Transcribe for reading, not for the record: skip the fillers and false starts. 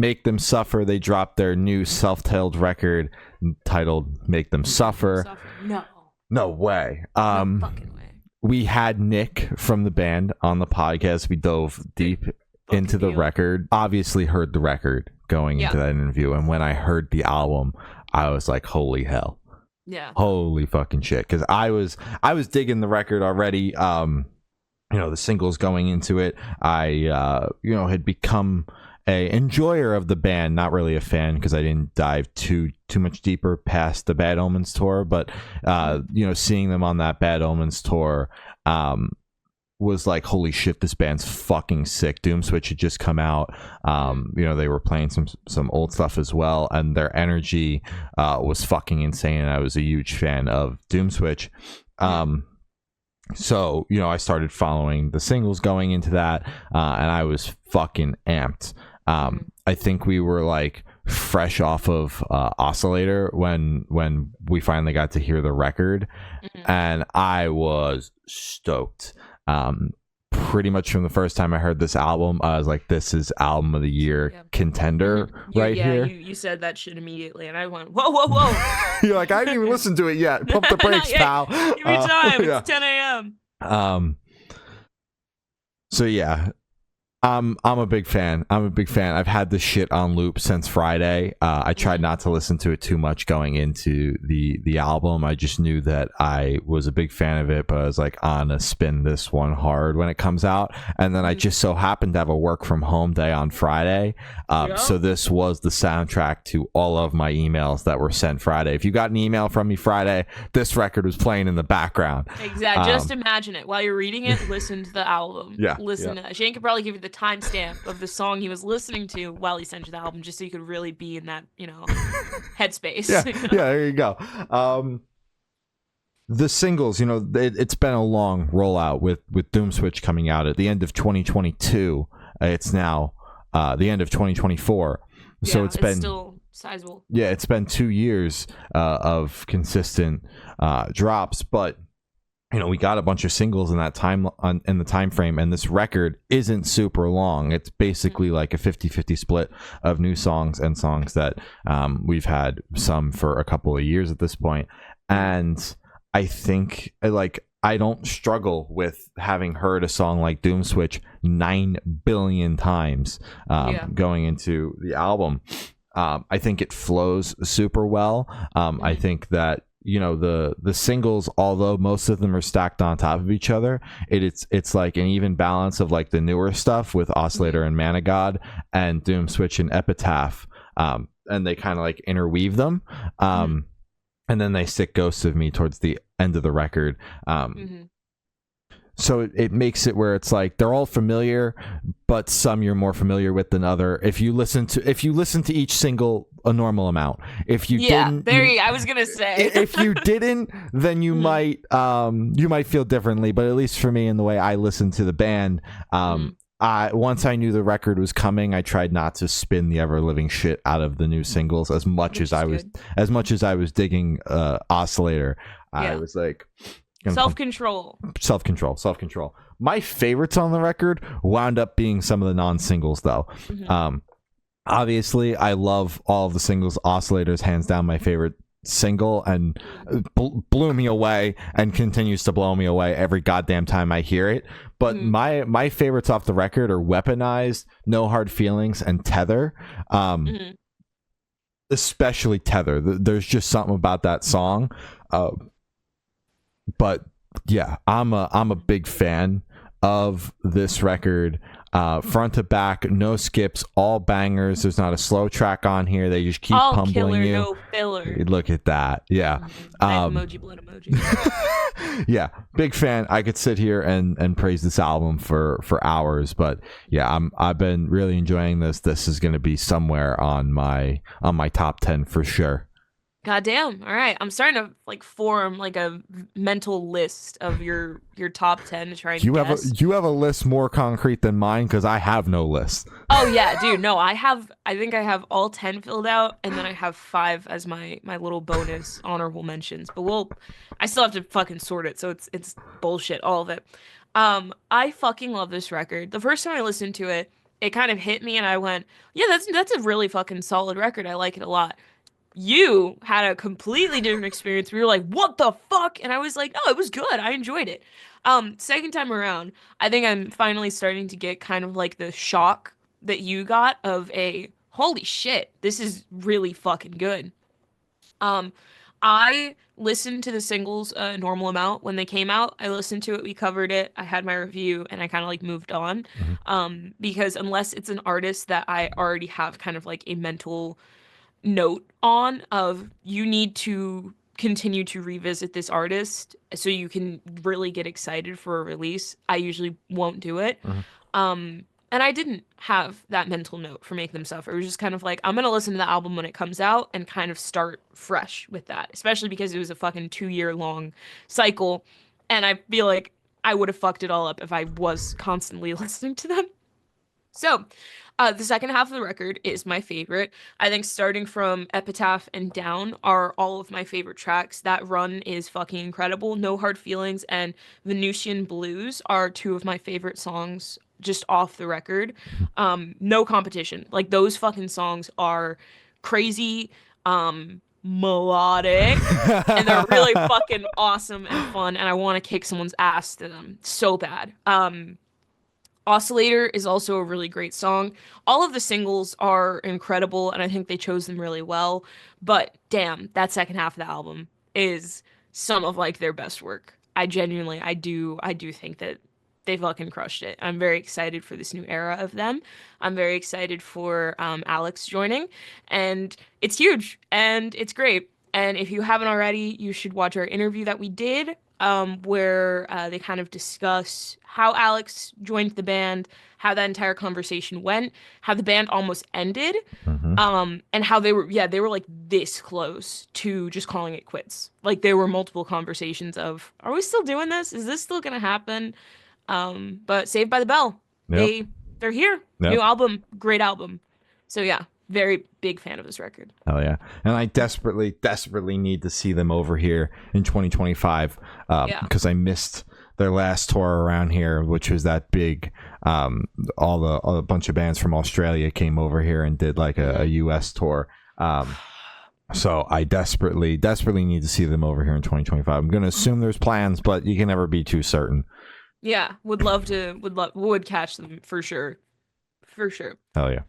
Make Them Suffer. They dropped their new self-titled record titled Make Them Suffer. No. No way. No fucking way. We had Nick from the band on the podcast. We dove deep into the record. Obviously heard the record going into that interview. And when I heard the album, I was like, holy hell. Yeah. Holy fucking shit. Because I was digging the record already. The singles going into it. I had become a enjoyer of the band, not really a fan because I didn't dive too much deeper past the Bad Omens tour, but seeing them on that Bad Omens tour was like, holy shit, this band's fucking sick. Doomswitch had just come out. They were playing some old stuff as well, and their energy was fucking insane, and I was a huge fan of Doomswitch. So, I started following the singles going into that, and I was fucking amped. I think we were like fresh off of Oscillator when we finally got to hear the record, and I was stoked. Pretty much from the first time I heard this album, I was like, this is album of the year contender right here. You said that shit immediately, and I went, whoa. You're like, I didn't even listen to it yet. Pump the brakes, pal. Give me time. It's 10 a.m. So yeah, I'm a big fan. I've had this shit on loop since Friday. I tried not to listen to it too much going into the album. I just knew that I was a big fan of it, but I was like, I'm gonna spin this one hard when it comes out. And then I just so happened to have a work from home day on Friday. So this was the soundtrack to all of my emails that were sent Friday. If you got an email from me Friday, this record was playing in the background. Exactly. Just imagine it. While you're reading it, listen to the album. Listen to it. Shane could probably give you the timestamp of the song he was listening to while he sent you the album, just so you could really be in that, headspace. There you go. The singles, it's been a long rollout with Doomswitch coming out at the end of 2022. It's now the end of 2024. So it's been still sizable. Yeah, it's been 2 years of consistent drops, but we got a bunch of singles in that time in the time frame, and this record isn't super long. It's basically like a 50-50 split of new songs and songs that we've had some for a couple of years at this point. And I think I don't struggle with having heard a song like Doomswitch 9 billion times going into the album. I think it flows super well. I think that the singles, although most of them are stacked on top of each other, it's like an even balance of like the newer stuff with Oscillator and Man of God and Doomswitch and Epitaph, and they kind of like interweave them, and then they stick Ghosts of Me towards the end of the record. So it makes it where it's like they're all familiar, but some you're more familiar with than other. If you listen to each single a normal amount, if you didn't, I was gonna say if you didn't, then you might feel differently. But at least for me, in the way I listened to the band, once I knew the record was coming, I tried not to spin the ever living shit out of the new singles as much as I was digging Oscillator. I was like. Self-control. My favorites on the record wound up being some of the non-singles, though. Obviously, I love all of the singles. Oscillator's hands down my favorite single, and blew me away and continues to blow me away every goddamn time I hear it. But my favorites off the record are Weaponized, No Hard Feelings, and Tether. Especially Tether. There's just something about that song. But yeah, I'm a big fan of this record, front to back, no skips, all bangers. There's not a slow track on here. They just keep all pummeling killer, you. No filler. Look at that. Yeah. Emoji, blood emoji. Yeah, big fan. I could sit here and praise this album for hours, but yeah, I've been really enjoying this. This is going to be somewhere on my top 10 for sure. Goddamn. All right. I'm starting to form a mental list of your top 10 to try and guess. You have a list more concrete than mine, because I have no list. Oh yeah, dude. No, I think I have all 10 filled out, and then I have 5 as my little bonus honorable mentions. But I still have to fucking sort it, so it's bullshit, all of it. I fucking love this record. The first time I listened to it, it kind of hit me and I went, yeah, that's a really fucking solid record. I like it a lot. You had a completely different experience where you're like, what the fuck? And I was like, no, it was good. I enjoyed it. Second time around, I think I'm finally starting to get kind of like the shock that you got of a holy shit, this is really fucking good. Um, I listened to the singles a normal amount when they came out. I listened to it, we covered it, I had my review, and I kind of like moved on. Because unless it's an artist that I already have kind of like a mental note on of you need to continue to revisit this artist so you can really get excited for a release, I usually won't do it. And I didn't have that mental note for Make Them Suffer. It was just kind of like, I'm going to listen to the album when it comes out and kind of start fresh with that, especially because it was a fucking 2-year long cycle. And I feel like I would have fucked it all up if I was constantly listening to them. So, the second half of the record is my favorite. I think starting from Epitaph and down are all of my favorite tracks. That run is fucking incredible. No Hard Feelings and Venusian Blues are two of my favorite songs just off the record. No competition. Like those fucking songs are crazy, melodic, and they're really fucking awesome and fun, and I want to kick someone's ass to them so bad. Oscillator is also a really great song. All of the singles are incredible, and I think they chose them really well. But damn, that second half of the album is some of like their best work. I do think that they fucking crushed it. I'm very excited for this new era of them. I'm very excited for Alex joining, and it's huge and it's great. And if you haven't already, you should watch our interview that we did, where they kind of discuss how Alex joined the band, how that entire conversation went, how the band almost ended, and how they were like this close to just calling it quits. Like there were multiple conversations of, are we still doing this? Is this still gonna happen? But Saved by the Bell, they're here. Yep. New album, great album. So yeah, very big fan of this record. Hell yeah. And I desperately need to see them over here in 2025, because I missed their last tour around here, which was that big, all a bunch of bands from Australia came over here and did like a US tour. So I desperately need to see them over here in 2025. I'm going to assume there's plans, but you can never be too certain. Yeah, would catch them for sure. For sure. Hell yeah.